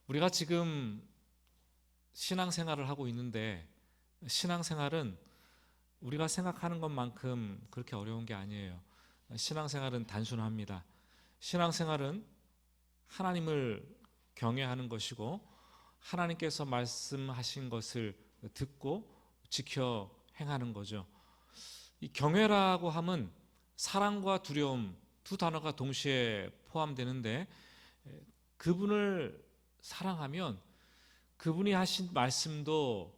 우리가 지금 신앙생활을 하고 있는데 신앙생활은 우리가 생각하는 것만큼 그렇게 어려운 게 아니에요. 신앙생활은 단순합니다. 신앙생활은 하나님을 경외하는 것이고 하나님께서 말씀하신 것을 듣고 지켜 행하는 거죠. 이 경외라고 함은 사랑과 두려움 두 단어가 동시에 포함되는데, 그분을 사랑하면 그분이 하신 말씀도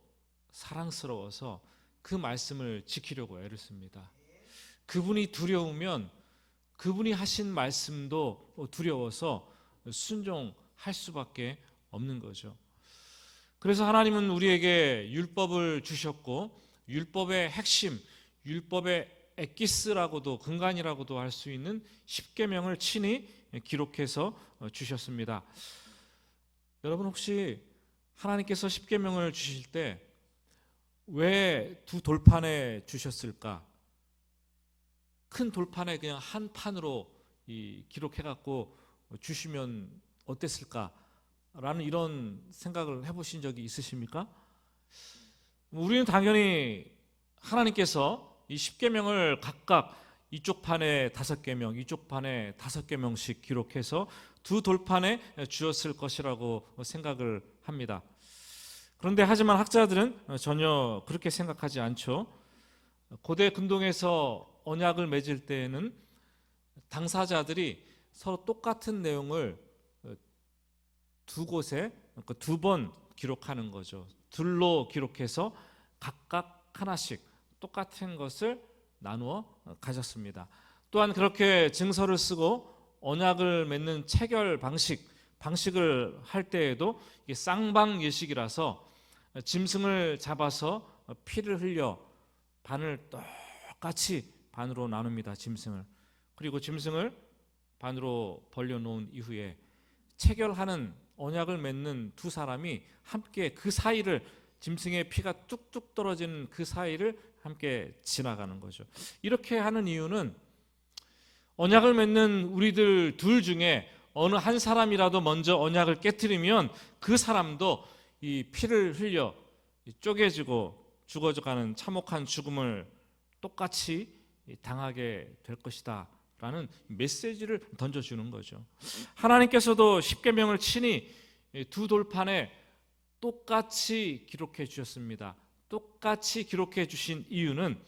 사랑스러워서 그 말씀을 지키려고 애를 씁니다. 그분이 두려우면 그분이 하신 말씀도 두려워서 순종할 수밖에 없는 거죠. 그래서 하나님은 우리에게 율법을 주셨고, 율법의 핵심, 율법의 엑기스라고도 근간이라고도 할 수 있는 십계명을 친히 기록해서 주셨습니다. 여러분, 혹시 하나님께서 십계명을 주실 때 왜 두 돌판에 주셨을까? 큰 돌판에 그냥 한 판으로 기록해 갖고 주시면 어땠을까? 라는 이런 생각을 해보신 적이 있으십니까? 우리는 당연히 하나님께서 이 십계명을 각각 이쪽 판에 5계명, 이쪽 판에 5계명씩 기록해서 두 돌판에 주었을 것이라고 생각을 합니다. 그런데 하지만 학자들은 전혀 그렇게 생각하지 않죠. 고대 근동에서 언약을 맺을 때에는 당사자들이 서로 똑같은 내용을 두 곳에 두 번 기록하는 거죠. 둘로 기록해서 각각 하나씩 똑같은 것을 나누어 가졌습니다. 또한 그렇게 증서를 쓰고 언약을 맺는 체결 방식을 할 때에도 이게 쌍방 예식이라서 짐승을 잡아서 피를 흘려 반을 똑같이 반으로 나눕니다. 짐승을. 그리고 짐승을 반으로 벌려놓은 이후에 체결하는 언약을 맺는 두 사람이 함께 그 사이를, 짐승의 피가 뚝뚝 떨어지는 그 사이를 함께 지나가는 거죠. 이렇게 하는 이유는 언약을 맺는 우리들 둘 중에 어느 한 사람이라도 먼저 언약을 깨트리면 그 사람도 이 피를 흘려 쪼개지고 죽어가는 참혹한 죽음을 똑같이 당하게 될 것이다 라는 메시지를 던져주는 거죠. 하나님께서도 십계명을 친히 두 돌판에 똑같이 기록해 주셨습니다. 똑같이 기록해 주신 이유는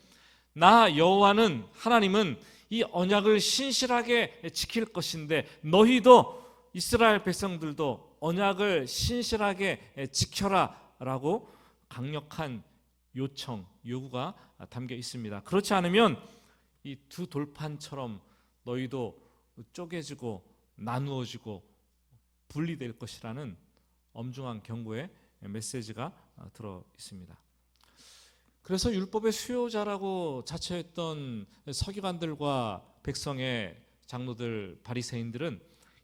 나 여호와는, 하나님은 이 언약을 신실하게 지킬 것인데 너희도, 이스라엘 백성들도 언약을 신실하게 지켜라 라고 강력한 요청, 요구가 담겨 있습니다. 그렇지 않으면 이 두 돌판처럼 너희도 쪼개지고 나누어지고 분리될 것이라는 엄중한 경고의 메시지가 들어 있습니다. 그래서 율법의 수요자라고 자처했던 서기관들과 백성의 장로들, 바리새인들은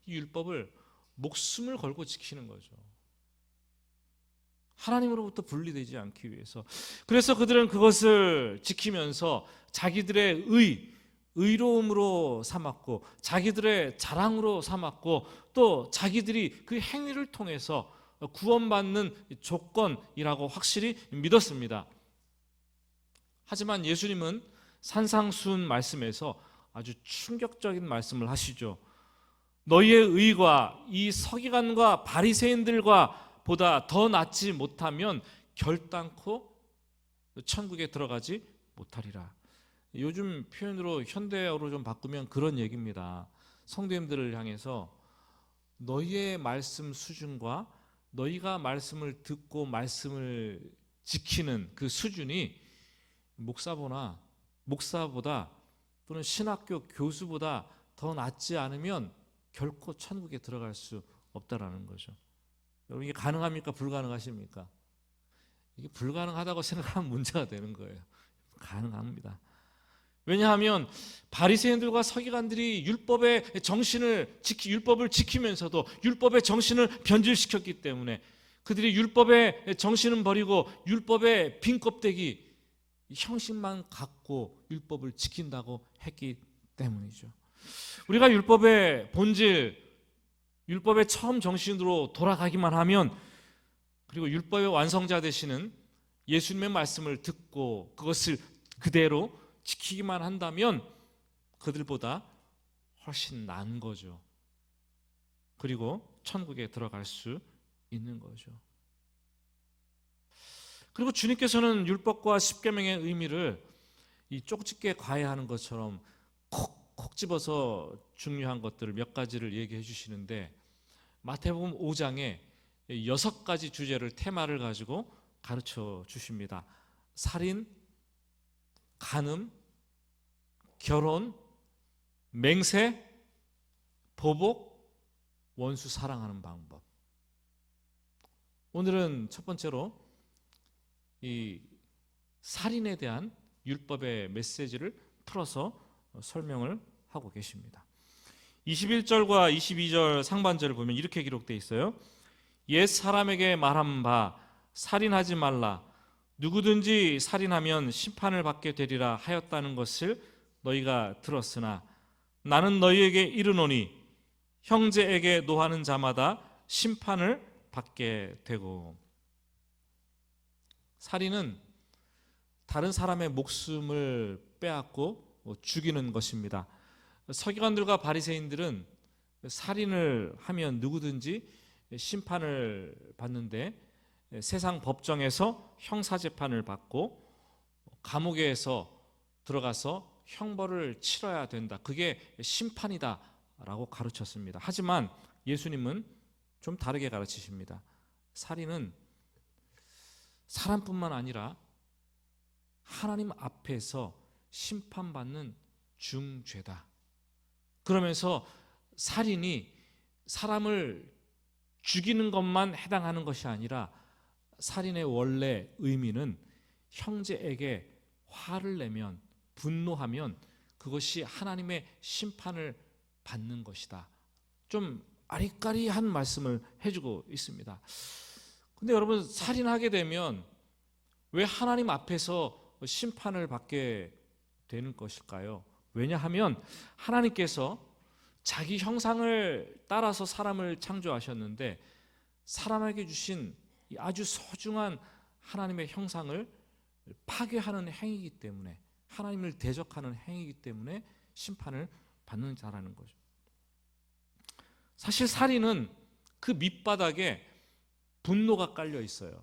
이 율법을 목숨을 걸고 지키는 거죠. 하나님으로부터 분리되지 않기 위해서. 그래서 그들은 그것을 지키면서 자기들의 의로움으로 삼았고 자기들의 자랑으로 삼았고 또 자기들이 그 행위를 통해서 구원받는 조건이라고 확실히 믿었습니다. 하지만 예수님은 산상수훈 말씀에서 아주 충격적인 말씀을 하시죠. 너희의 의가 이 서기관과 바리새인들과 보다 더 낫지 못하면 결단코 천국에 들어가지 못하리라. 요즘 표현으로 현대어로 좀 바꾸면 그런 얘기입니다. 성도님들을 향해서 너희의 말씀 수준과 너희가 말씀을 듣고 말씀을 지키는 그 수준이 목사보다 또는 신학교 교수보다 더 낫지 않으면 결코 천국에 들어갈 수 없다라는 거죠. 여러분, 이게 가능합니까? 불가능하십니까? 이게 불가능하다고 생각하면 문제가 되는 거예요. 가능합니다. 왜냐하면 바리새인들과 서기관들이 율법의 지키면서도 율법의 정신을 변질시켰기 때문에 그들이 율법의 정신은 버리고 율법의 빈 껍데기, 형식만 갖고 율법을 지킨다고 했기 때문이죠. 우리가 율법의 본질, 율법의 처음 정신으로 돌아가기만 하면, 그리고 율법의 완성자 되시는 예수님의 말씀을 듣고 그것을 그대로 지키기만 한다면 그들보다 훨씬 나은 거죠. 그리고 천국에 들어갈 수 있는 거죠. 그리고 주님께서는 율법과 십계명의 의미를 이 쪽집게 과외하는 것처럼 콕콕 집어서 중요한 것들을 몇 가지를 얘기해 주시는데, 마태복음 5장에 6가지 주제를, 테마를 가지고 가르쳐 주십니다. 살인, 간음, 결혼, 맹세, 보복, 원수 사랑하는 방법. 오늘은 첫 번째로 이 살인에 대한 율법의 메시지를 풀어서 설명을 하고 계십니다. 21절과 22절 상반절을 보면 이렇게 기록되어 있어요. 옛 사람에게 말한 바 살인하지 말라. 누구든지 살인하면 심판을 받게 되리라 하였다는 것을 너희가 들었으나 나는 너희에게 이르노니 형제에게 노하는 자마다 심판을 받게 되고. 살인은 다른 사람의 목숨을 빼앗고 죽이는 것입니다. 서기관들과 바리새인들은 살인을 하면 누구든지 심판을 받는데, 세상 법정에서 형사재판을 받고 감옥에서 들어가서 형벌을 치러야 된다. 그게 심판이다 라고 가르쳤습니다. 하지만 예수님은 좀 다르게 가르치십니다. 살인은 사람뿐만 아니라 하나님 앞에서 심판받는 중죄다. 그러면서 살인이 사람을 죽이는 것만 해당하는 것이 아니라, 살인의 원래 의미는 형제에게 화를 내면, 분노하면 그것이 하나님의 심판을 받는 것이다. 좀 아리까리한 말씀을 해주고 있습니다. 근데 여러분, 살인하게 되면 왜 하나님 앞에서 심판을 받게 되는 것일까요? 왜냐하면 하나님께서 자기 형상을 따라서 사람을 창조하셨는데, 사람에게 주신 아주 소중한 하나님의 형상을 파괴하는 행위이기 때문에, 하나님을 대적하는 행위이기 때문에 심판을 받는 자라는 거죠. 사실 살인은 그 밑바닥에 분노가 깔려 있어요.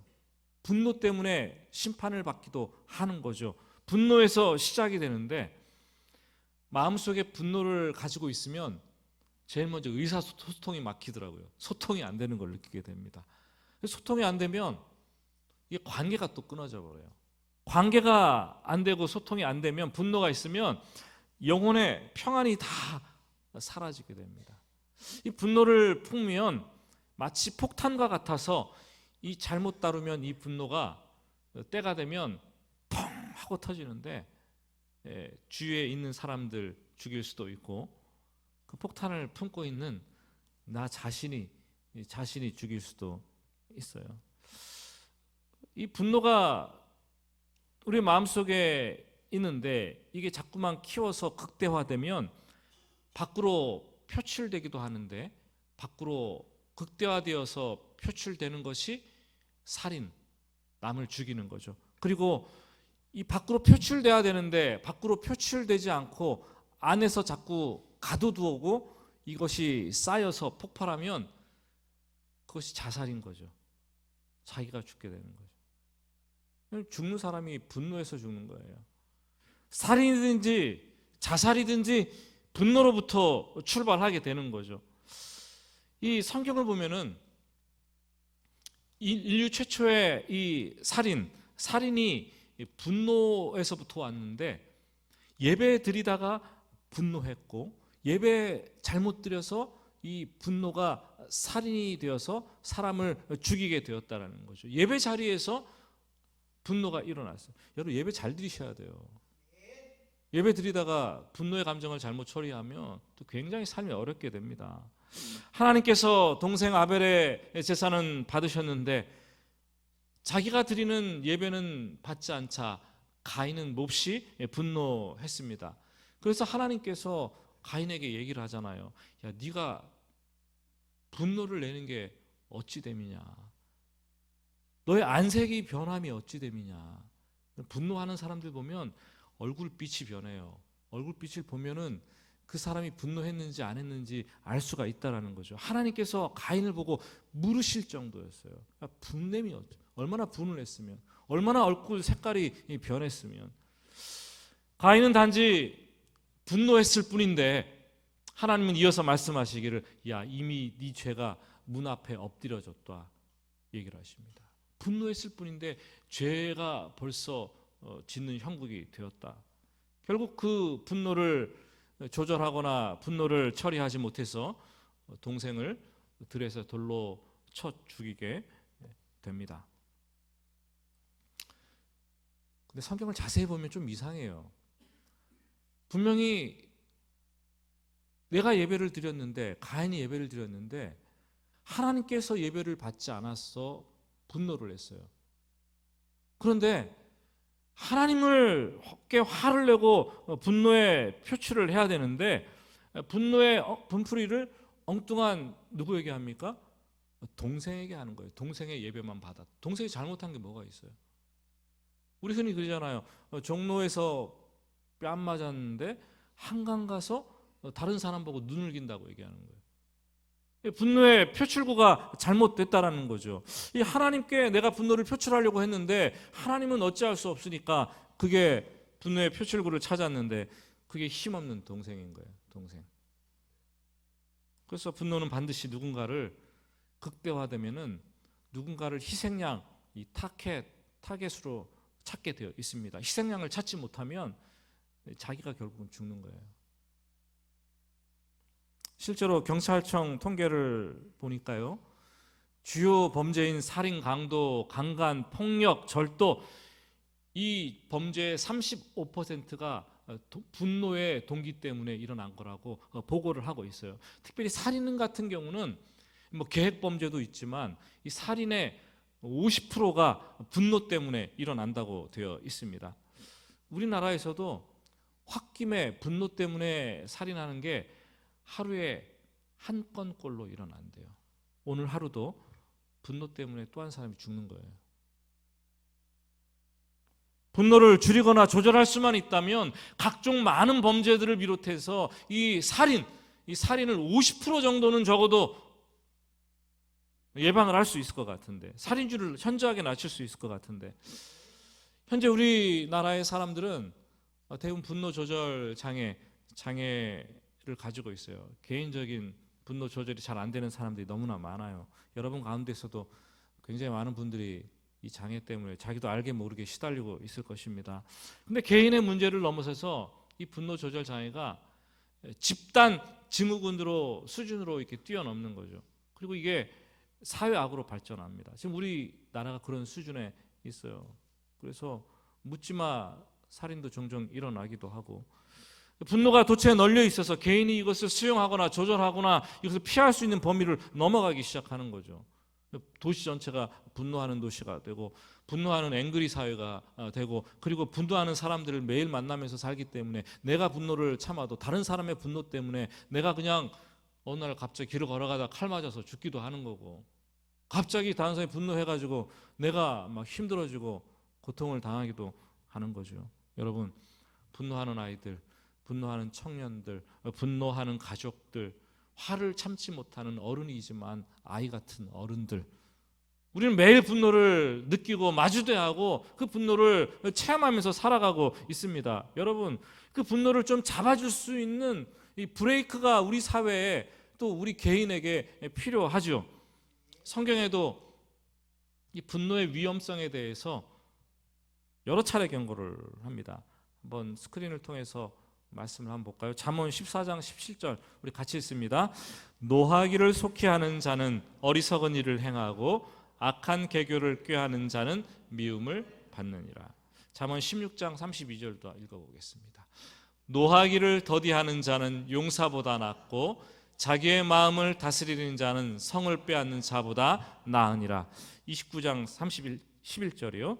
분노 때문에 심판을 받기도 하는 거죠. 분노에서 시작이 되는데, 마음속에 분노를 가지고 있으면 제일 먼저 의사소통이 막히더라고요. 소통이 안 되는 걸 느끼게 됩니다. 소통이 안 되면 이게 관계가 또 끊어져 버려요. 관계가 안 되고 소통이 안 되면, 분노가 있으면 영혼의 평안이 다 사라지게 됩니다. 이 분노를 품으면 마치 폭탄과 같아서, 이 잘못 다루면 이 분노가 때가 되면 펑 하고 터지는데, 주위에 있는 사람들 죽일 수도 있고, 그 폭탄을 품고 있는 나 자신이 죽일 수도 있어요. 이 분노가 우리 마음속에 있는데, 이게 자꾸만 키워서 극대화되면 밖으로 표출되기도 하는데, 밖으로 극대화되어서 표출되는 것이 살인, 남을 죽이는 거죠. 그리고 이 밖으로 표출돼야 되는데 밖으로 표출되지 않고 안에서 자꾸 가둬두고 이것이 쌓여서 폭발하면 그것이 자살인 거죠. 자기가 죽게 되는 거죠. 죽는 사람이 분노해서 죽는 거예요. 살인이든지 자살이든지 분노로부터 출발하게 되는 거죠. 이 성경을 보면은 인류 최초의 이 살인이 분노에서부터 왔는데, 예배 드리다가 분노했고, 예배 잘못 드려서 이 분노가 살인이 되어서 사람을 죽이게 되었다는 거죠. 예배 자리에서 분노가 일어났어요. 여러분, 예배 잘 드리셔야 돼요. 예배 드리다가 분노의 감정을 잘못 처리하면 또 굉장히 삶이 어렵게 됩니다. 하나님께서 동생 아벨의 제사는 받으셨는데, 자기가 드리는 예배는 받지 않자 가인은 몹시 분노했습니다. 그래서 하나님께서 가인에게 얘기를 하잖아요. 야, 네가 분노를 내는 게 어찌 됨이냐. 너의 안색이 변함이 어찌 됨이냐. 분노하는 사람들 보면 얼굴빛이 변해요. 얼굴빛을 보면은 그 사람이 분노했는지 안 했는지 알 수가 있다라는 거죠. 하나님께서 가인을 보고 물으실 정도였어요. 분냄이 얼마나 분을 했으면, 얼마나 얼굴 색깔이 변했으면. 가인은 단지 분노했을 뿐인데 하나님은 이어서 말씀하시기를 야 이미 네 죄가 문 앞에 엎드려졌다 얘기를 하십니다. 분노했을 뿐인데 죄가 벌써 짓는 형국이 되었다. 결국 그 분노를 조절하거나 분노를 처리하지 못해서 동생을 들에서 돌로 쳐 죽이게 됩니다. 근데 성경을 자세히 보면 좀 이상해요. 분명히 내가 예배를 드렸는데, 가인이 예배를 드렸는데 하나님께서 예배를 받지 않았어 분노를 했어요. 그런데 하나님께 화를 내고 분노의 표출을 해야 되는데 분노의 분풀이를 엉뚱한 누구에게 합니까? 동생에게 하는 거예요. 동생의 예배만 받아. 동생이 잘못한 게 뭐가 있어요? 우리 흔히 그러잖아요. 종로에서 뺨 맞았는데 한강 가서 다른 사람 보고 눈을 긴다고 얘기하는 거예요. 분노의 표출구가 잘못됐다라는 거죠. 이 하나님께 내가 분노를 표출하려고 했는데 하나님은 어찌할 수 없으니까 그게 분노의 표출구를 찾았는데 그게 힘없는 동생인 거예요. 동생. 그래서 분노는 반드시 누군가를 극대화되면은 누군가를 희생양, 이 타겟으로 찾게 되어 있습니다. 희생양을 찾지 못하면 자기가 결국은 죽는 거예요. 실제로 경찰청 통계를 보니까요, 주요 범죄인 살인, 강도, 강간, 폭력, 절도 이 범죄의 35%가 분노의 동기 때문에 일어난 거라고 보고를 하고 있어요. 특별히 살인 같은 경우는 뭐 계획 범죄도 있지만 이 살인의 50%가 분노 때문에 일어난다고 되어 있습니다. 우리나라에서도 홧김에 분노 때문에 살인하는 게 하루에 한 건꼴로 일어난대요. 오늘 하루도 분노 때문에 또 한 사람이 죽는 거예요. 분노를 줄이거나 조절할 수만 있다면 각종 많은 범죄들을 비롯해서 이 살인을 50% 정도는 적어도 예방을 할 수 있을 것 같은데, 살인율을 현저하게 낮출 수 있을 것 같은데, 현재 우리나라의 사람들은 대부분 분노 조절 장애를 가지고 있어요. 개인적인 분노 조절이 잘 안 되는 사람들이 너무나 많아요. 여러분 가운데서도 굉장히 많은 분들이 이 장애 때문에 자기도 알게 모르게 시달리고 있을 것입니다. 근데 개인의 문제를 넘어서서 이 분노 조절 장애가 집단 증후군으로 수준으로 이렇게 뛰어넘는 거죠. 그리고 이게 사회악으로 발전합니다. 지금 우리나라가 그런 수준에 있어요. 그래서 묻지마 살인도 종종 일어나기도 하고, 분노가 도처에 널려 있어서 개인이 이것을 수용하거나 조절하거나 이것을 피할 수 있는 범위를 넘어가기 시작하는 거죠. 도시 전체가 분노하는 도시가 되고, 분노하는 앵그리 사회가 되고, 그리고 분노하는 사람들을 매일 만나면서 살기 때문에 내가 분노를 참아도 다른 사람의 분노 때문에 내가 그냥 어느 날 갑자기 길을 걸어가다 칼 맞아서 죽기도 하는 거고, 갑자기 다른 사람이 분노해가지고 내가 막 힘들어지고 고통을 당하기도 하는 거죠. 여러분, 분노하는 아이들, 분노하는 청년들, 분노하는 가족들, 화를 참지 못하는 어른이지만 아이 같은 어른들, 우리는 매일 분노를 느끼고 마주대하고 그 분노를 체험하면서 살아가고 있습니다. 여러분, 그 분노를 좀 잡아줄 수 있는 이 브레이크가 우리 사회에 또 우리 개인에게 필요하죠. 성경에도 이 분노의 위험성에 대해서 여러 차례 경고를 합니다. 한번 스크린을 통해서 말씀을 한번 볼까요? 잠언 14장 17절 우리 같이 읽습니다. 노하기를 속히 하는 자는 어리석은 일을 행하고 악한 계교를 꾀하는 자는 미움을 받느니라. 잠언 16장 32절도 읽어보겠습니다. 노하기를 더디하는 자는 용사보다 낫고 자기의 마음을 다스리는 자는 성을 빼앗는 자보다 나으니라. 29장 11절이요.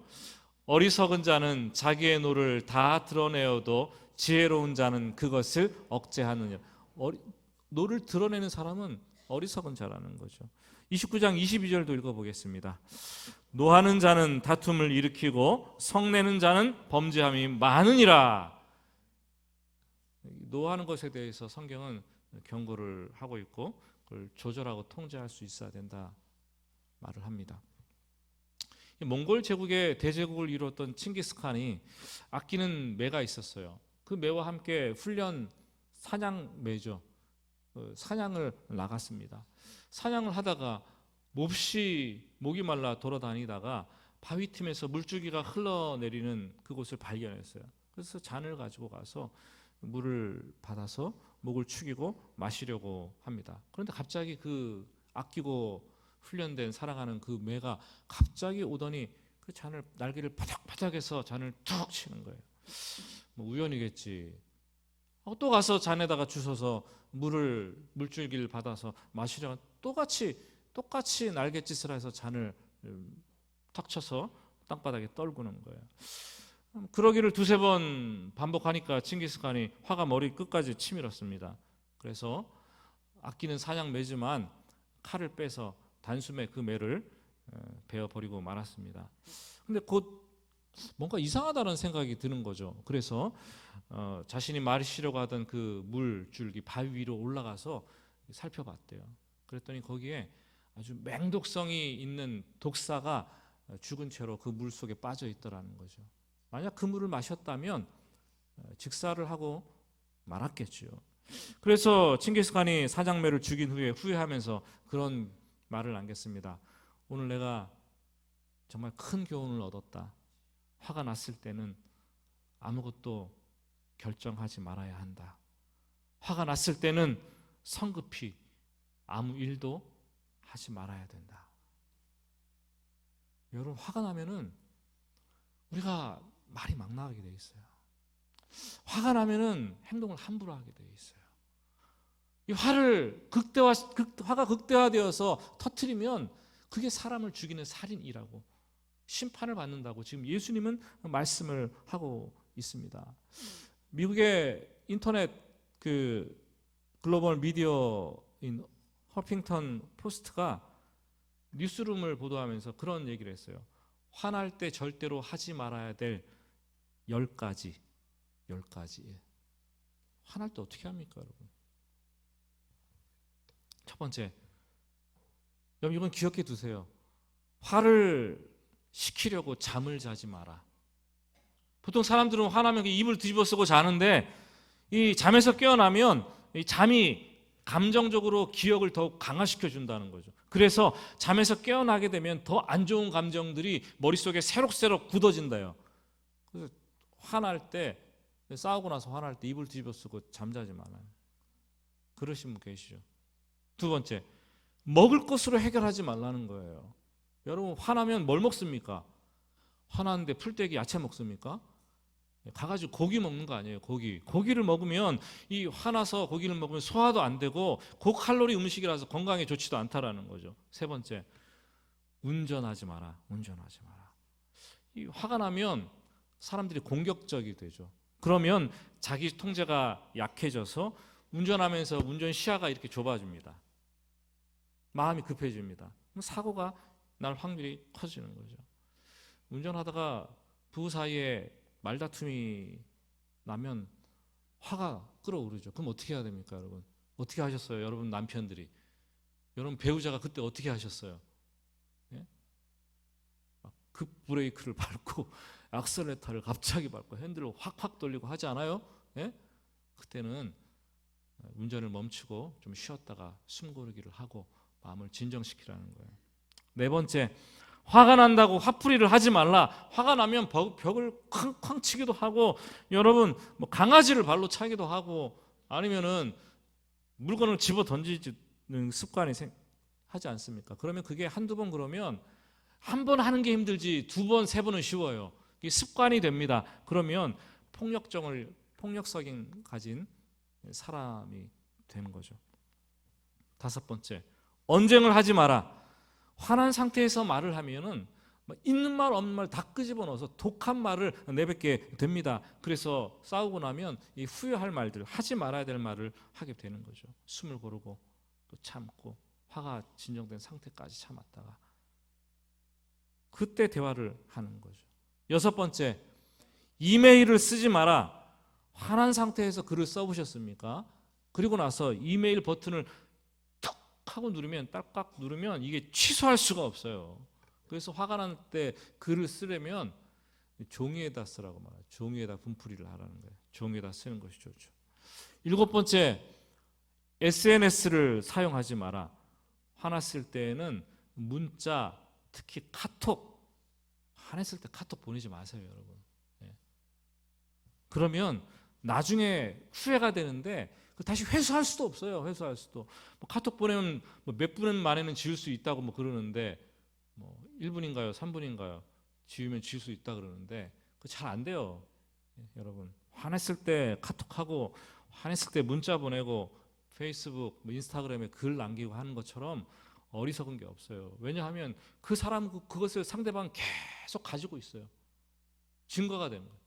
어리석은 자는 자기의 노를 다 드러내어도 지혜로운 자는 그것을 억제하느니라. 노를 드러내는 사람은 어리석은 자라는 거죠. 29장 22절도 읽어보겠습니다. 노하는 자는 다툼을 일으키고 성내는 자는 범죄함이 많으니라. 노하는 것에 대해서 성경은 경고를 하고 있고 그걸 조절하고 통제할 수 있어야 된다 말을 합니다. 몽골 제국의 대제국을 이루었던 칭기스칸이 아끼는 매가 있었어요. 그 매와 함께 훈련 사냥매죠. 사냥을 나갔습니다. 사냥을 하다가 몹시 목이 말라 돌아다니다가 바위 틈에서 물줄기가 흘러내리는 그곳을 발견했어요. 그래서 잔을 가지고 가서 물을 받아서 목을 축이고 마시려고 합니다. 그런데 갑자기 그 아끼고 훈련된 살아가는 그 매가 갑자기 오더니 그 잔을 날개를 바닥바닥해서 잔을 툭 치는 거예요. 뭐 우연이겠지. 또 가서 잔에다가 주워서 물줄기를 받아서 마시려고 똑같이 날갯짓을 해서 잔을 탁 쳐서 땅바닥에 떨구는 거예요. 그러기를 두세 번 반복하니까 칭기스칸이 화가 머리 끝까지 치밀었습니다. 그래서 아끼는 사냥 매지만 칼을 빼서 단숨에 그 매를 베어버리고 말았습니다. 근데 곧 뭔가 이상하다는 생각이 드는 거죠. 그래서 자신이 마시려고 하던 그 물줄기 바위 위로 올라가서 살펴봤대요. 그랬더니 거기에 아주 맹독성이 있는 독사가 죽은 채로 그 물 속에 빠져 있더라는 거죠. 만약 그 물을 마셨다면 직사를 하고 말았겠죠. 그래서 칭기스칸이 사장매를 죽인 후에 후회하면서 그런 말을 남겼습니다. 오늘 내가 정말 큰 교훈을 얻었다. 화가 났을 때는 아무것도 결정하지 말아야 한다. 화가 났을 때는 성급히 아무 일도 하지 말아야 된다. 여러분, 화가 나면은 우리가 말이 막 나가게 돼 있어요. 화가 나면은 행동을 함부로 하게 돼 있어요. 이 화가 극대화되어서 터뜨리면 그게 사람을 죽이는 살인이라고 심판을 받는다고 지금 예수님은 말씀을 하고 있습니다. 미국의 인터넷 그 글로벌 미디어인 허핑턴 포스트가 뉴스룸을 보도하면서 그런 얘기를 했어요. 화날 때 절대로 하지 말아야 될 10가지. 화날 때 어떻게 합니까, 여러분? 첫 번째, 여러분 이건 기억해 두세요. 화를 식히려고 잠을 자지 마라. 보통 사람들은 화나면 입을 뒤집어 쓰고 자는데 이 잠에서 깨어나면 이 잠이 감정적으로 기억을 더욱 강화시켜 준다는 거죠. 그래서 잠에서 깨어나게 되면 더 안 좋은 감정들이 머릿속에 새록새록 굳어진다요. 그래서 화날 때, 싸우고 나서 화날 때 입을 뒤집어 쓰고 잠자지 말아요. 그러신 분 계시죠. 두 번째, 먹을 것으로 해결하지 말라는 거예요. 여러분 화나면 뭘 먹습니까? 화나는데 풀떼기 야채 먹습니까? 가가지고 고기 먹는 거 아니에요. 고기를 먹으면 이 화나서 고기를 먹으면 소화도 안 되고 고칼로리 음식이라서 건강에 좋지도 않다라는 거죠. 세 번째, 운전하지 마라. 이 화가 나면 사람들이 공격적이 되죠. 그러면 자기 통제가 약해져서 운전하면서 운전 시야가 이렇게 좁아집니다. 마음이 급해집니다. 사고가 날 확률이 커지는 거죠. 운전하다가 부부 사이에 말다툼이 나면 화가 끓어오르죠. 그럼 어떻게 해야 됩니까, 여러분? 어떻게 하셨어요, 여러분 남편들이? 여러분 배우자가 그때 어떻게 하셨어요? 예? 급 브레이크를 밟고 악셀레터를 갑자기 밟고 핸들을 확확 돌리고 하지 않아요? 예? 그때는 운전을 멈추고 좀 쉬었다가 숨 고르기를 하고 마음을 진정시키라는 거예요. 네 번째, 화가 난다고 화풀이를 하지 말라. 화가 나면 벽을 쾅쾅 치기도 하고, 여러분 뭐 강아지를 발로 차기도 하고, 아니면은 물건을 집어 던지는 습관이 하지 않습니까? 그러면 그게 한두 번 그러면 한 번 하는 게 힘들지 두 번, 세 번은 쉬워요. 이게 습관이 됩니다. 그러면 폭력성이 가진 사람이 되는 거죠. 다섯 번째, 언쟁을 하지 마라. 화난 상태에서 말을 하면은 있는 말 없는 말 다 끄집어 넣어서 독한 말을 내뱉게 됩니다. 그래서 싸우고 나면 이 후회할 말들, 하지 말아야 될 말을 하게 되는 거죠. 숨을 고르고 또 참고 화가 진정된 상태까지 참았다가 그때 대화를 하는 거죠. 여섯 번째, 이메일을 쓰지 마라. 화난 상태에서 글을 써보셨습니까? 그리고 나서 이메일 버튼을 툭 하고 누르면, 딸깍 누르면 이게 취소할 수가 없어요. 그래서 화가 날 때 글을 쓰려면 종이에다 쓰라고 말해요. 종이에다 분풀이를 하라는 거예요. 종이에다 쓰는 것이 좋죠. 일곱 번째, SNS를 사용하지 마라. 화났을 때에는 문자, 특히 카톡, 화냈을 때 카톡 보내지 마세요, 여러분. 그러면 나중에 후회가 되는데 다시 회수할 수도 없어요. 회수할 수도. 뭐 카톡 보내면 몇 분 만에는 지울 수 있다고 뭐 그러는데, 뭐 1분인가요, 3분인가요? 지우면 지울 수 있다 그러는데 그 잘 안 돼요. 여러분, 화냈을 때 카톡하고 화냈을 때 문자 보내고 페이스북, 뭐 인스타그램에 글 남기고 하는 것처럼 어리석은 게 없어요. 왜냐하면 그 사람 그것을 상대방 계속 가지고 있어요. 증거가 되는 거예요.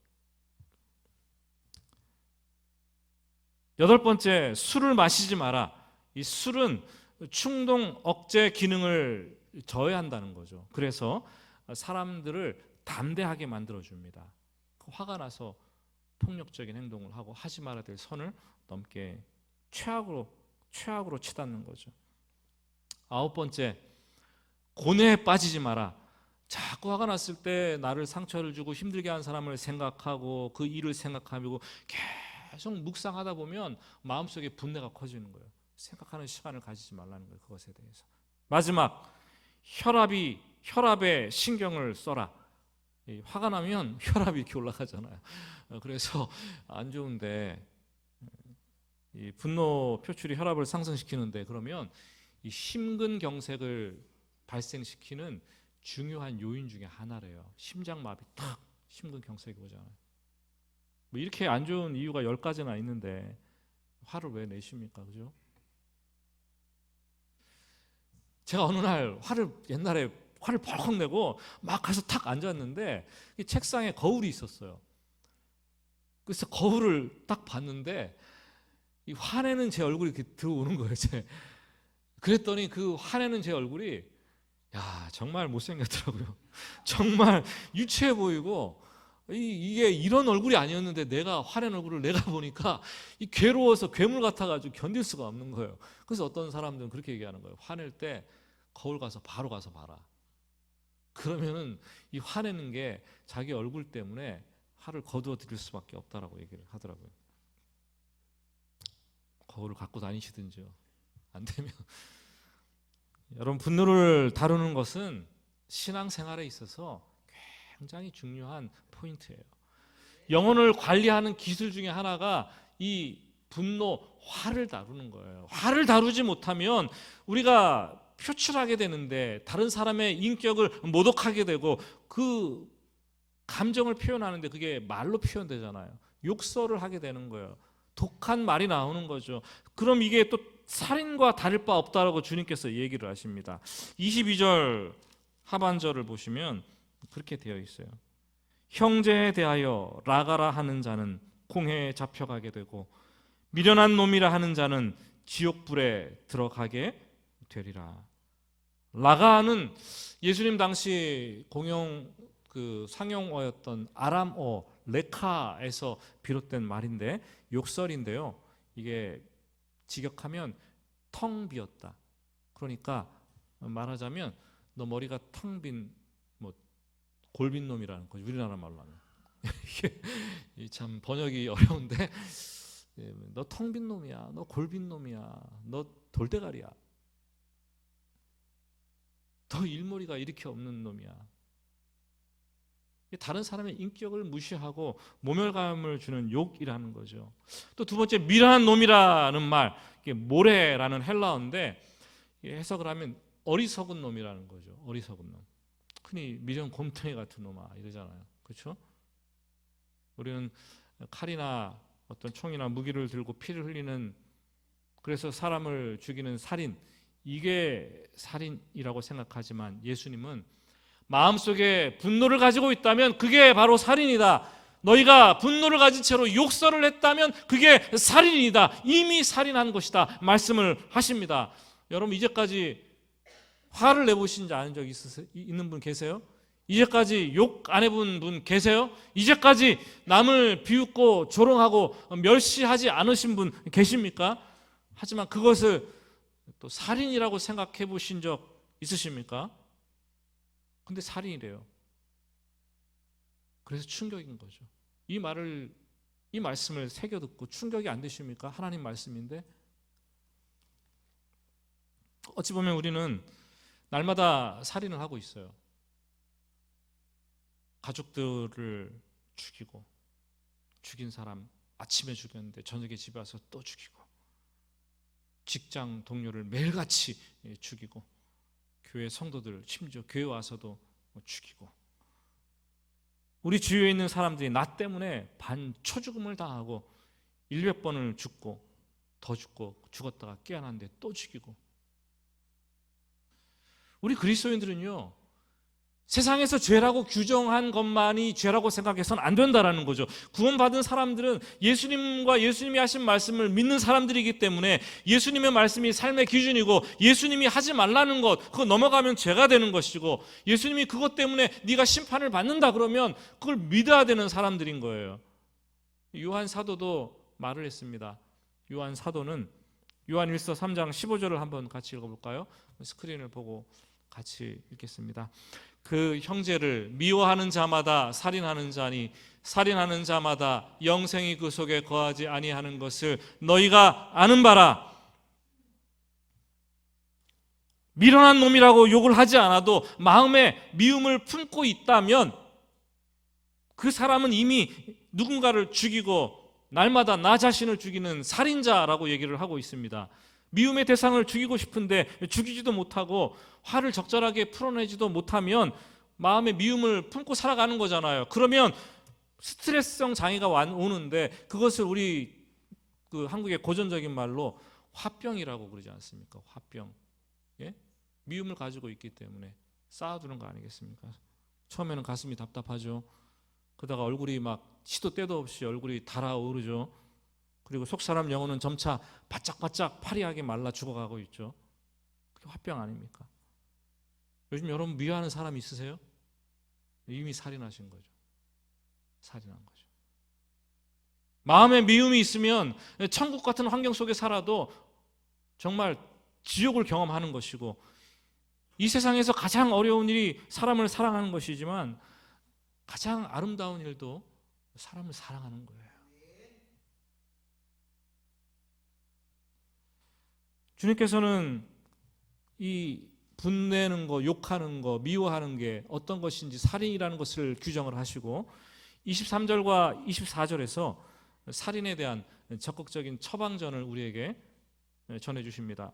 여덟 번째, 술을 마시지 마라. 이 술은 충동 억제 기능을 저해한다는 거죠. 그래서 사람들을 담대하게 만들어줍니다. 화가 나서 폭력적인 행동을 하고 하지 말아야 될 선을 넘게 최악으로 치닫는 거죠. 아홉 번째, 고뇌에 빠지지 마라. 자꾸 화가 났을 때 나를 상처를 주고 힘들게 한 사람을 생각하고 그 일을 생각하고 계속 묵상하다 보면 마음속에 분내가 커지는 거예요. 생각하는 시간을 가지지 말라는 거예요. 그것에 대해서. 마지막, 혈압에 신경을 써라. 화가 나면 혈압이 이렇게 올라가잖아요. 그래서 안 좋은데, 이 분노 표출이 혈압을 상승시키는데, 그러면 이 심근경색을 발생시키는 중요한 요인 중에 하나래요. 심장마비 탁 심근경색이 오잖아요. 뭐 이렇게 안 좋은 이유가 10가지나 있는데 화를 왜 내십니까? 그죠? 제가 어느 날 옛날에 화를 벌컥 내고 막 가서 탁 앉았는데 이 책상에 거울이 있었어요. 그래서 거울을 딱 봤는데 이 화내는 제 얼굴이 이렇게 들어오는 거예요. 그랬더니 그 화내는 제 얼굴이 정말 못생겼더라고요. 정말 유치해 보이고, 이게 이런 얼굴이 아니었는데 내가 화낸 얼굴을 내가 보니까 이 괴로워서 괴물 같아가지고 견딜 수가 없는 거예요. 그래서 어떤 사람들은 그렇게 얘기하는 거예요. 화낼 때 거울 바로 가서 봐라. 그러면은 이 화내는 게 자기 얼굴 때문에 화를 거두어 들일 수밖에 없다라고 얘기를 하더라고요. 거울을 갖고 다니시든지요. 안 되면. 여러분, 분노를 다루는 것은 신앙생활에 있어서 굉장히 중요한 포인트예요. 영혼을 관리하는 기술 중에 하나가 이 분노, 화를 다루는 거예요. 화를 다루지 못하면 우리가 표출하게 되는데 다른 사람의 인격을 모독하게 되고 그 감정을 표현하는데 그게 말로 표현되잖아요. 욕설을 하게 되는 거예요. 독한 말이 나오는 거죠. 그럼 이게 또 살인과 다를 바 없다라고 주님께서 얘기를 하십니다. 22절 하반절을 보시면 그렇게 되어 있어요. 형제에 대하여 라가라 하는 자는 공회에 잡혀가게 되고 미련한 놈이라 하는 자는 지옥불에 들어가게 되리라. 라가는 예수님 당시 상용어였던 아람어 레카에서 비롯된 말인데 욕설인데요. 이게 직역하면 텅 비었다. 그러니까 말하자면 너 머리가 텅 빈 골빈 놈이라는 거죠. 우리나라 말로 하면. 이게 참 번역이 어려운데 너 텅 빈 놈이야. 너 골빈 놈이야. 너 돌대가리야. 너 일머리가 이렇게 없는 놈이야. 다른 사람의 인격을 무시하고 모멸감을 주는 욕이라는 거죠. 또 두 번째, 미련한 놈이라는 말, 이게 모레라는 헬라어인데 해석을 하면 어리석은 놈이라는 거죠. 어리석은 놈. 흔히 미련 곰탱이 같은 놈아 이러잖아요. 그렇죠? 우리는 칼이나 어떤 총이나 무기를 들고 피를 흘리는, 그래서 사람을 죽이는 살인, 이게 살인이라고 생각하지만 예수님은 마음속에 분노를 가지고 있다면 그게 바로 살인이다. 너희가 분노를 가진 채로 욕설을 했다면 그게 살인이다. 이미 살인한 것이다. 말씀을 하십니다. 여러분 이제까지 화를 내보신 지 아는 적 있는 분 계세요? 이제까지 욕 안 해본 분 계세요? 이제까지 남을 비웃고 조롱하고 멸시하지 않으신 분 계십니까? 하지만 그것을 또 살인이라고 생각해 보신 적 있으십니까? 근데 살인이래요. 그래서 충격인 거죠. 이 말씀을 새겨 듣고 충격이 안 되십니까? 하나님 말씀인데. 어찌 보면 우리는 날마다 살인을 하고 있어요. 가족들을 죽이고, 죽인 사람 아침에 죽였는데 저녁에 집에 와서 또 죽이고, 직장 동료를 매일같이 죽이고, 교회 성도들 심지어 교회 와서도 죽이고, 우리 주위에 있는 사람들이 나 때문에 반초 죽음을 당하고 100번을 죽고 더 죽고 죽었다가 깨어났는데 또 죽이고. 우리 그리스도인들은요, 세상에서 죄라고 규정한 것만이 죄라고 생각해서는 안 된다라는 거죠. 구원받은 사람들은 예수님과 예수님이 하신 말씀을 믿는 사람들이기 때문에 예수님의 말씀이 삶의 기준이고, 예수님이 하지 말라는 것, 그거 넘어가면 죄가 되는 것이고, 예수님이 그것 때문에 네가 심판을 받는다 그러면 그걸 믿어야 되는 사람들인 거예요. 요한 사도도 말을 했습니다. 요한 사도는 요한일서 3장 15절을 한번 같이 읽어볼까요? 스크린을 보고 같이 읽겠습니다. 그 형제를 미워하는 자마다 살인하는 자니 살인하는 자마다 영생이 그 속에 거하지 아니하는 것을 너희가 아는 바라. 미련한 놈이라고 욕을 하지 않아도 마음에 미움을 품고 있다면 그 사람은 이미 누군가를 죽이고 날마다 나 자신을 죽이는 살인자라고 얘기를 하고 있습니다. 미움의 대상을 죽이고 싶은데 죽이지도 못하고 화를 적절하게 풀어내지도 못하면 마음에 미움을 품고 살아가는 거잖아요. 그러면 스트레스성 장애가 오는데 그것을 우리 그 한국의 고전적인 말로 화병이라고 그러지 않습니까? 화병. 예? 미움을 가지고 있기 때문에 쌓아두는 거 아니겠습니까? 처음에는 가슴이 답답하죠. 그러다가 얼굴이 막 시도 때도 없이 얼굴이 달아오르죠. 그리고 속사람 영혼은 점차 바짝바짝 파리하게 말라 죽어가고 있죠. 그게 화병 아닙니까? 요즘 여러분 미워하는 사람 있으세요? 이미 살인하신 거죠. 살인한 거죠. 마음에 미움이 있으면 천국 같은 환경 속에 살아도 정말 지옥을 경험하는 것이고, 이 세상에서 가장 어려운 일이 사람을 사랑하는 것이지만 가장 아름다운 일도 사람을 사랑하는 거예요. 주님께서는 이 분내는 거, 욕하는 거, 미워하는 게 어떤 것인지 살인이라는 것을 규정을 하시고 23절과 24절에서 살인에 대한 적극적인 처방전을 우리에게 전해주십니다.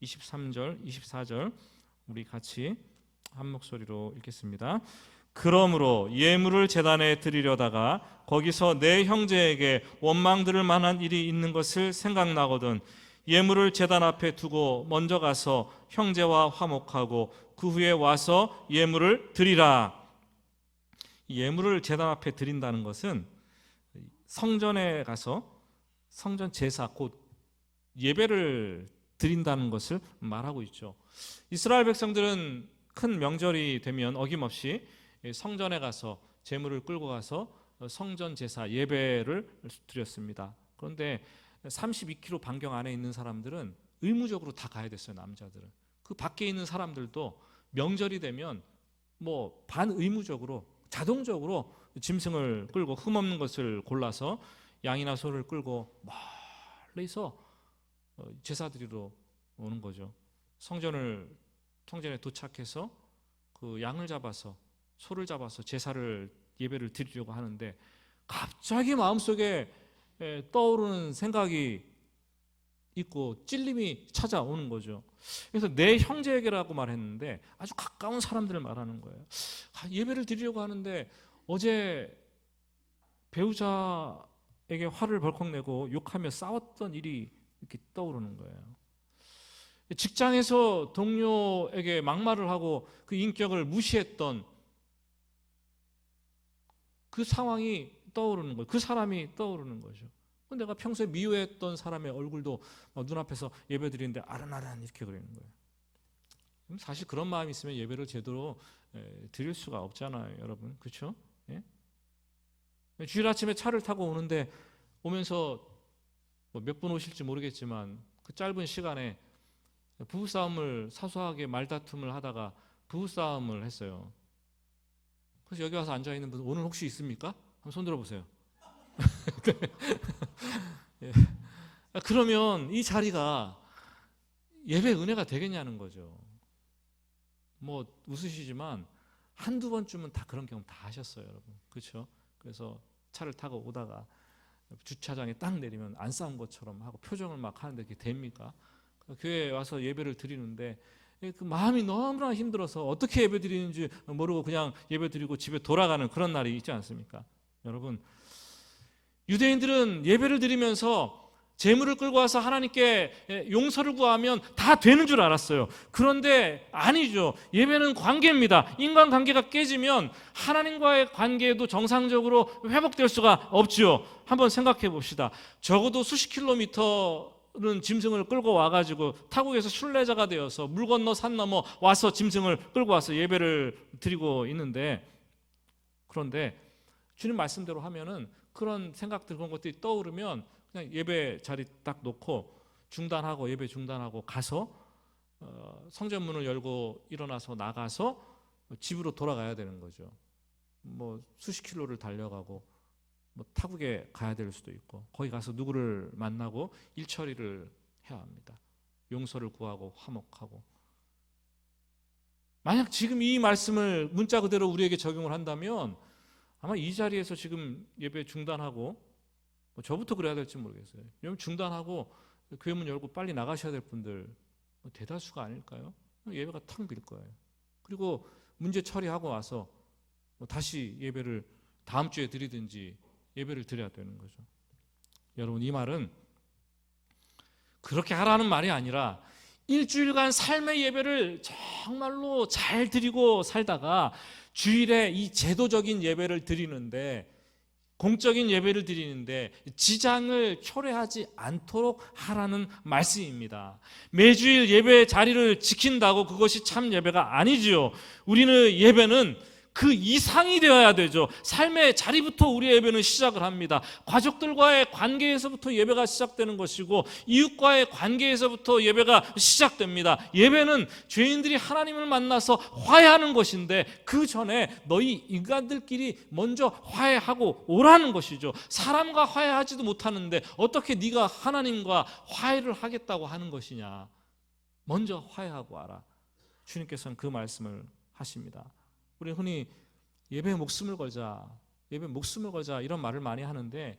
23절, 24절 우리 같이 한 목소리로 읽겠습니다. 그러므로 예물을 제단에 드리려다가 거기서 내 형제에게 원망 들을 만한 일이 있는 것을 생각나거든 예물을 제단 앞에 두고 먼저 가서 형제와 화목하고 그 후에 와서 예물을 드리라. 예물을 제단 앞에 드린다는 것은 성전에 가서 성전 제사 곧 예배를 드린다는 것을 말하고 있죠. 이스라엘 백성들은 큰 명절이 되면 어김없이 성전에 가서 제물을 끌고 가서 성전 제사 예배를 드렸습니다. 그런데 32km 반경 안에 있는 사람들은 의무적으로 다 가야 됐어요. 남자들은. 그 밖에 있는 사람들도 명절이 되면 뭐 반의무적으로 자동적으로 짐승을 끌고 흠없는 것을 골라서 양이나 소를 끌고 멀리서 제사 드리러 오는 거죠. 성전에 도착해서 그 양을 잡아서 소를 잡아서 제사를 예배를 드리려고 하는데 갑자기 마음속에 떠오르는 생각이 있고 찔림이 찾아오는 거죠. 그래서 내 형제에게라고 말했는데 아주 가까운 사람들을 말하는 거예요. 예배를 드리려고 하는데 어제 배우자에게 화를 벌컥 내고 욕하며 싸웠던 일이 이렇게 떠오르는 거예요. 직장에서 동료에게 막말을 하고 그 인격을 무시했던 그 상황이 떠오르는 거예요. 그 사람이 떠오르는 거죠. 내가 평소에 미워했던 사람의 얼굴도 눈앞에서 예배 드리는데 아른아른 이렇게 그리는 거예요. 사실 그런 마음이 있으면 예배를 제대로 드릴 수가 없잖아요, 여러분. 그렇죠? 예? 주일 아침에 차를 타고 오는데 오면서 몇 분 오실지 모르겠지만 그 짧은 시간에 부부싸움을 사소하게 말다툼을 하다가 부부싸움을 했어요. 그래서 여기 와서 앉아있는 분 오늘 혹시 있습니까? 한번 손 들어보세요. 예. 그러면 이 자리가 예배 은혜가 되겠냐는 거죠. 뭐 웃으시지만 한두 번쯤은 다 그런 경험 다 하셨어요, 여러분. 그렇죠? 그래서 차를 타고 오다가 주차장에 딱 내리면 안 싸운 것처럼 하고 표정을 막 하는데 그게 됩니까? 교회에 와서 예배를 드리는데 그 마음이 너무나 힘들어서 어떻게 예배 드리는지 모르고 그냥 예배 드리고 집에 돌아가는 그런 날이 있지 않습니까? 여러분, 유대인들은 예배를 드리면서 제물을 끌고 와서 하나님께 용서를 구하면 다 되는 줄 알았어요. 그런데 아니죠. 예배는 관계입니다. 인간관계가 깨지면 하나님과의 관계도 정상적으로 회복될 수가 없죠. 한번 생각해 봅시다. 적어도 수십 킬로미터는 짐승을 끌고 와가지고 타국에서 순례자가 되어서 물 건너 산 넘어 와서 짐승을 끌고 와서 예배를 드리고 있는데, 그런데 주님 말씀대로 하면은 그런 생각들, 그런 것들이 떠오르면 그냥 예배 자리 딱 놓고 중단하고 예배 중단하고 가서 성전문을 열고 일어나서 나가서 집으로 돌아가야 되는 거죠. 뭐 수십 킬로를 달려가고 뭐 타국에 가야 될 수도 있고 거기 가서 누구를 만나고 일 처리를 해야 합니다. 용서를 구하고 화목하고. 만약 지금 이 말씀을 문자 그대로 우리에게 적용을 한다면 아마 이 자리에서 지금 예배 중단하고 저부터 그래야 될지 모르겠어요. 여러분 중단하고 교회 문 열고 빨리 나가셔야 될 분들 대다수가 아닐까요? 예배가 텅 빌 거예요. 그리고 문제 처리하고 와서 다시 예배를 다음 주에 드리든지 예배를 드려야 되는 거죠. 여러분, 이 말은 그렇게 하라는 말이 아니라 일주일간 삶의 예배를 정말로 잘 드리고 살다가 주일에 이 제도적인 예배를 드리는데, 공적인 예배를 드리는데 지장을 초래하지 않도록 하라는 말씀입니다. 매주일 예배 자리를 지킨다고 그것이 참 예배가 아니지요. 우리는 예배는 그 이상이 되어야 되죠. 삶의 자리부터 우리의 예배는 시작을 합니다. 가족들과의 관계에서부터 예배가 시작되는 것이고 이웃과의 관계에서부터 예배가 시작됩니다. 예배는 죄인들이 하나님을 만나서 화해하는 것인데 그 전에 너희 인간들끼리 먼저 화해하고 오라는 것이죠. 사람과 화해하지도 못하는데 어떻게 네가 하나님과 화해를 하겠다고 하는 것이냐. 먼저 화해하고 와라. 주님께서는 그 말씀을 하십니다. 우리 흔히 예배에 목숨을 걸자, 예배 목숨을 걸자 이런 말을 많이 하는데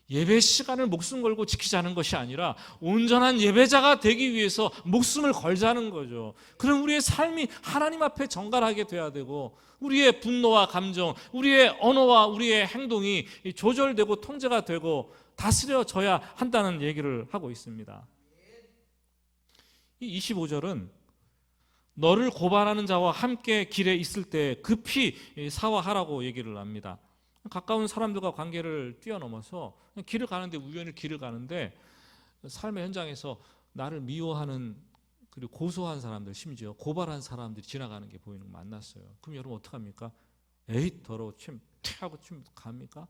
예배 시간을 목숨 걸고 지키자는 것이 아니라 온전한 예배자가 되기 위해서 목숨을 걸자는 거죠. 그럼 우리의 삶이 하나님 앞에 정갈하게 돼야 되고 우리의 분노와 감정, 우리의 언어와 우리의 행동이 조절되고 통제가 되고 다스려져야 한다는 얘기를 하고 있습니다. 이 25절은 너를 고발하는 자와 함께 길에 있을 때 급히 사화하라고 얘기를 합니다. 가까운 사람들과 관계를 뛰어넘어서 길을 가는데, 우연히 길을 가는데 삶의 현장에서 나를 미워하는 그리고 고소한 사람들, 심지어 고발한 사람들이 지나가는 게 보이는 거 만났어요. 그럼 여러분 어떡합니까? 에이 더러워 침 하고 침 갑니까?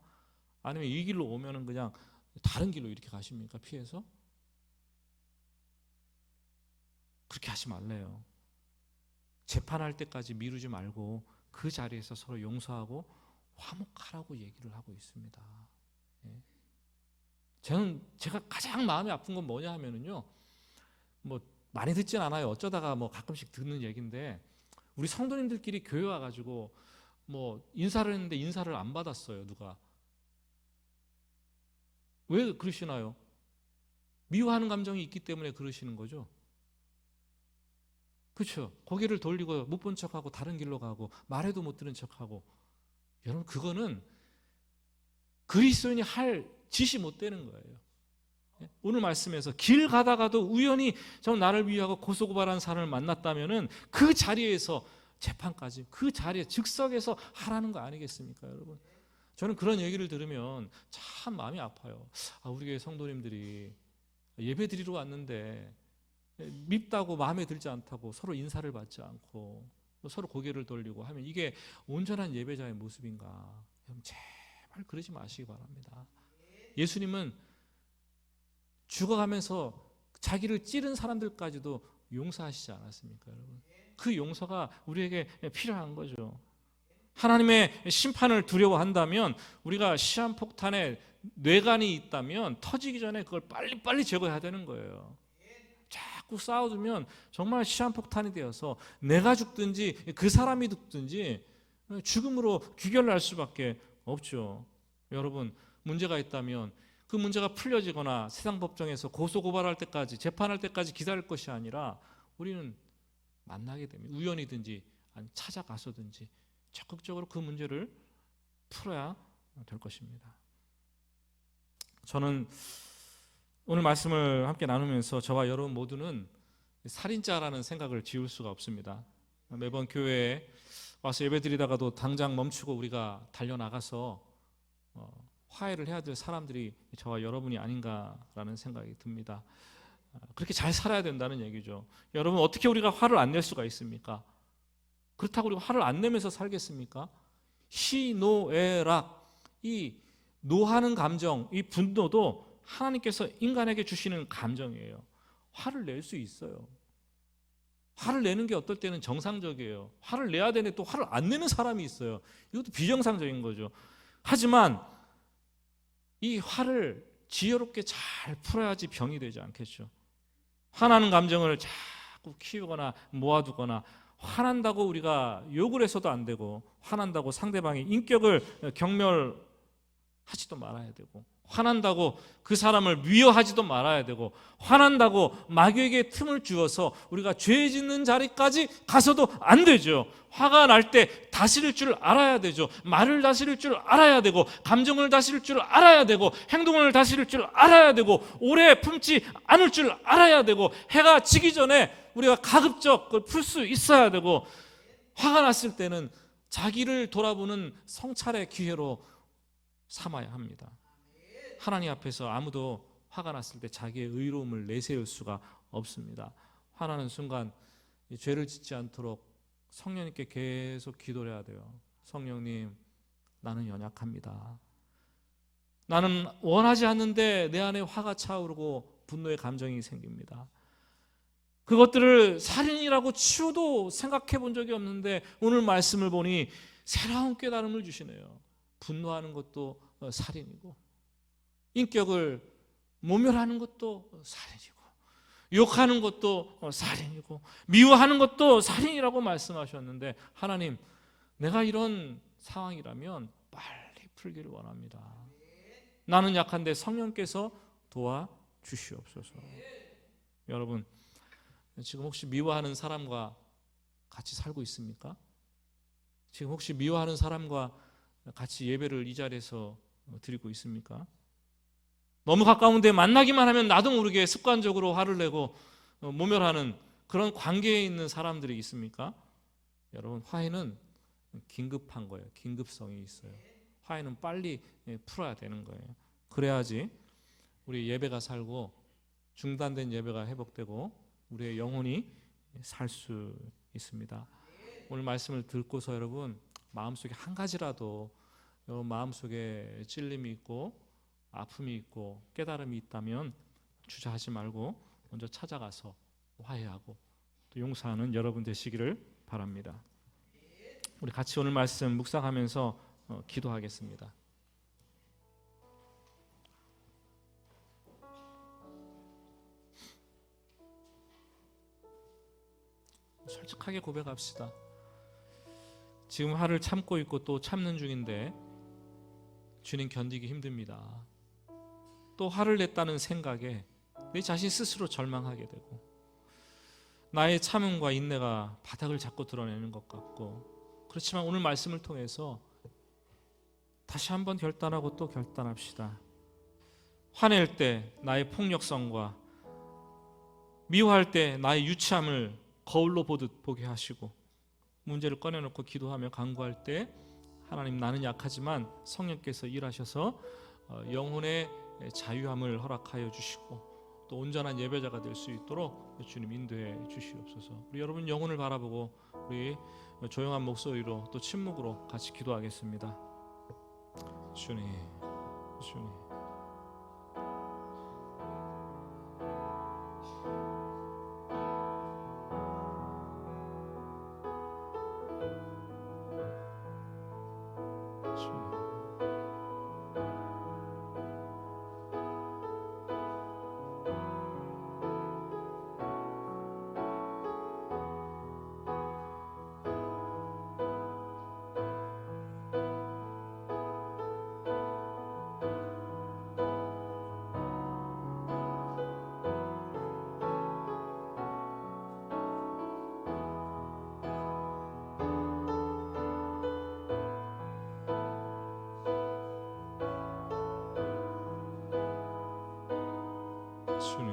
아니면 이 길로 오면은 그냥 다른 길로 이렇게 가십니까? 피해서? 그렇게 하지 말래요. 재판할 때까지 미루지 말고 그 자리에서 서로 용서하고 화목하라고 얘기를 하고 있습니다. 제가 가장 마음이 아픈 건 뭐냐 하면은요, 뭐 많이 듣진 않아요. 어쩌다가 뭐 가끔씩 듣는 얘기인데 우리 성도님들끼리 교회 와가지고 뭐 인사를 했는데 인사를 안 받았어요. 누가? 왜 그러시나요? 미워하는 감정이 있기 때문에 그러시는 거죠. 그렇죠. 고개를 돌리고 못 본 척하고 다른 길로 가고 말해도 못 들은 척하고. 여러분 그거는 그리스도인이 할 짓이 못 되는 거예요. 오늘 말씀에서 길 가다가도 우연히 정 나를 위하고 고소고발한 사람을 만났다면은 그 자리에서 재판까지 그 자리에 즉석에서 하라는 거 아니겠습니까, 여러분? 저는 그런 얘기를 들으면 참 마음이 아파요. 우리 교회 성도님들이 예배 드리러 왔는데 밉다고 마음에 들지 않다고 서로 인사를 받지 않고 서로 고개를 돌리고 하면 이게 온전한 예배자의 모습인가? 여러분 제발 그러지 마시기 바랍니다. 예수님은 죽어가면서 자기를 찌른 사람들까지도 용서하시지 않았습니까, 여러분? 그 용서가 우리에게 필요한 거죠. 하나님의 심판을 두려워한다면 우리가 시한폭탄에 뇌관이 있다면 터지기 전에 그걸 빨리빨리 제거해야 되는 거예요. 자꾸 싸워두면 정말 시한폭탄이 되어서 내가 죽든지 그 사람이 죽든지 죽음으로 귀결날 수밖에 없죠. 여러분, 문제가 있다면 그 문제가 풀려지거나 세상 법정에서 고소고발할 때까지, 재판할 때까지 기다릴 것이 아니라 우리는 만나게 됩니다. 우연이든지 아니 찾아가서든지 적극적으로 그 문제를 풀어야 될 것입니다. 저는 오늘 말씀을 함께 나누면서 저와 여러분 모두는 살인자라는 생각을 지울 수가 없습니다. 매번 교회에 와서 예배드리다가도 당장 멈추고 우리가 달려나가서 화해를 해야 될 사람들이 저와 여러분이 아닌가라는 생각이 듭니다. 그렇게 잘 살아야 된다는 얘기죠. 여러분, 어떻게 우리가 화를 안 낼 수가 있습니까? 그렇다고 우리가 화를 안 내면서 살겠습니까? 희노애락, 이 노하는 감정, 이 분노도 하나님께서 인간에게 주시는 감정이에요. 화를 낼 수 있어요. 화를 내는 게 어떨 때는 정상적이에요. 화를 내야 되는데 또 화를 안 내는 사람이 있어요. 이것도 비정상적인 거죠. 하지만 이 화를 지혜롭게 잘 풀어야지 병이 되지 않겠죠. 화나는 감정을 자꾸 키우거나 모아두거나, 화난다고 우리가 욕을 해서도 안 되고, 화난다고 상대방의 인격을 경멸하지도 말아야 되고, 화난다고 그 사람을 미워하지도 말아야 되고, 화난다고 마귀에게 틈을 주어서 우리가 죄 짓는 자리까지 가서도 안 되죠. 화가 날 때 다스릴 줄 알아야 되죠. 말을 다스릴 줄 알아야 되고, 감정을 다스릴 줄 알아야 되고, 행동을 다스릴 줄 알아야 되고, 오래 품지 않을 줄 알아야 되고, 해가 지기 전에 우리가 가급적 그걸 풀 수 있어야 되고, 화가 났을 때는 자기를 돌아보는 성찰의 기회로 삼아야 합니다. 하나님 앞에서 아무도 화가 났을 때 자기의 의로움을 내세울 수가 없습니다. 화나는 순간 죄를 짓지 않도록 성령님께 계속 기도를 해야 돼요. 성령님, 나는 연약합니다. 나는 원하지 않는데 내 안에 화가 차오르고 분노의 감정이 생깁니다. 그것들을 살인이라고 치워도 생각해 본 적이 없는데 오늘 말씀을 보니 새로운 깨달음을 주시네요. 분노하는 것도 살인이고, 인격을 모멸하는 것도 살인이고, 욕하는 것도 살인이고, 미워하는 것도 살인이라고 말씀하셨는데, 하나님, 내가 이런 상황이라면 빨리 풀기를 원합니다. 나는 약한데 성령께서 도와주시옵소서. 여러분, 지금 혹시 미워하는 사람과 같이 살고 있습니까? 지금 혹시 미워하는 사람과 같이 예배를 이 자리에서 드리고 있습니까? 너무 가까운데 만나기만 하면 나도 모르게 습관적으로 화를 내고 모멸하는 그런 관계에 있는 사람들이 있습니까? 여러분, 화해는 긴급한 거예요. 긴급성이 있어요. 화해는 빨리 풀어야 되는 거예요. 그래야지 우리 예배가 살고 중단된 예배가 회복되고 우리의 영혼이 살 수 있습니다. 오늘 말씀을 듣고서 여러분 마음속에 한 가지라도 여러분 마음속에 찔림이 있고 아픔이 있고 깨달음이 있다면 주저하지 말고 먼저 찾아가서 화해하고 또 용서하는 여러분 되시기를 바랍니다. 우리 같이 오늘 말씀 묵상하면서 기도하겠습니다. 솔직하게 고백합시다. 지금 화를 참고 있고 또 참는 중인데 주님 견디기 힘듭니다. 또 화를 냈다는 생각에 내 자신 스스로 절망하게 되고 나의 참음과 인내가 바닥을 잡고 드러내는 것 같고, 그렇지만 오늘 말씀을 통해서 다시 한번 결단하고 또 결단합시다. 화낼 때 나의 폭력성과 미워할 때 나의 유치함을 거울로 보듯 보게 하시고, 문제를 꺼내놓고 기도하며 간구할 때 하나님, 나는 약하지만 성령께서 일하셔서 영혼의 자유함을 허락하여 주시고 또 온전한 예배자가 될 수 있도록 주님 인도해 주시옵소서. 우리 여러분 영혼을 바라보고 우리 조용한 목소리로 또 침묵으로 같이 기도하겠습니다. 주님, 주님. 주님,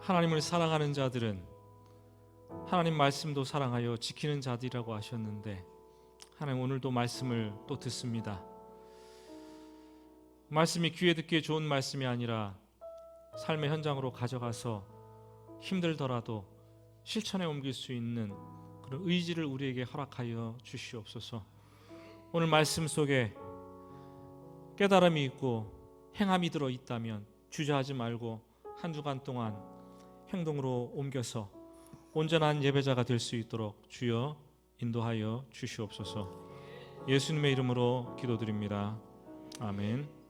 하나님을 사랑하는 자들은 하나님 말씀도 사랑하여 지키는 자들이라고 하셨는데, 하나님 오늘도 말씀을 또 듣습니다. 말씀이 귀에 듣기에 좋은 말씀이 아니라 삶의 현장으로 가져가서 힘들더라도 실천에 옮길 수 있는 그런 의지를 우리에게 허락하여 주시옵소서. 오늘 말씀 속에 깨달음이 있고 행함이 들어있다면 주저하지 말고 한 주간 동안 행동으로 옮겨서 온전한 예배자가 될 수 있도록 주여 인도하여 주시옵소서. 예수님의 이름으로 기도드립니다. 아멘.